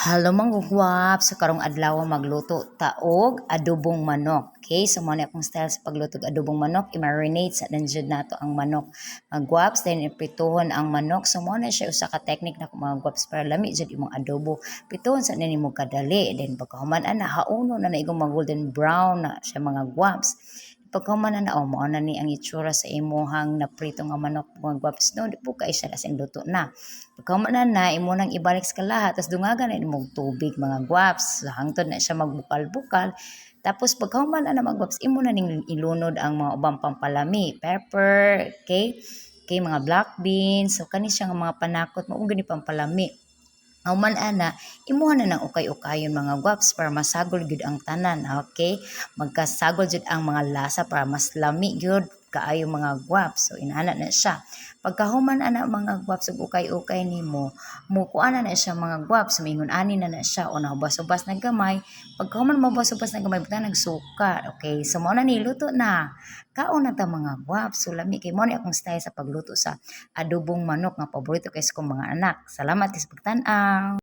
Hello manggugwap, sa karong adlaw magluto taog adobong manok. Okay, so mo na akong style sa pagluto og adobong manok, i-marinate sa danjud nato ang manok. Magwaps then iprituhon ang manok. So mo na siya usa ka technique na mga gwaps para lami jud imong adobo. Prituhon sa nimo kadali, then pagkahuman ana hauno na igong mag golden brown na siya mga gwaps. Pagkahuman na mao na ni ang itsura sa imuhang naprito nga manok mga gwaps no, di po kay siya lasing luto na. Pagkahuman na imo nang ibalik sa lahat, tas dungagan na imong tubig mga gwaps. Hangtod na siya magbukal-bukal. Tapos pagkahuman na mga gwaps, imo na ning ilunod ang mga ubang pampalami, pepper, okay? Okay, mga black beans, so kani siya nga mga panakot, mao gani pampalami. Human ana, imuha na ng ukay-ukayon mga gwaps para masagol gyud ang tanan, okay? Magkasagol jud ang mga lasa para mas lami gyud kaayo mga gwaps. So inana na siya. Pagkahuman ana mga gwaps ug ukay-ukay nimo, mukuan na siya mga gwaps, mingon ani na siya o nahubas-ubas na gamay. Pagkahuman mabas-ubas na gamay, butang nagsuka, okay? So mao na niluto na. Kaon na ta mga gwaps. So lami kay mo ni akong style sa pagluto sa adobong manok nga paborito kay sa kong mga anak. Salamat kay sa pagtan-aw.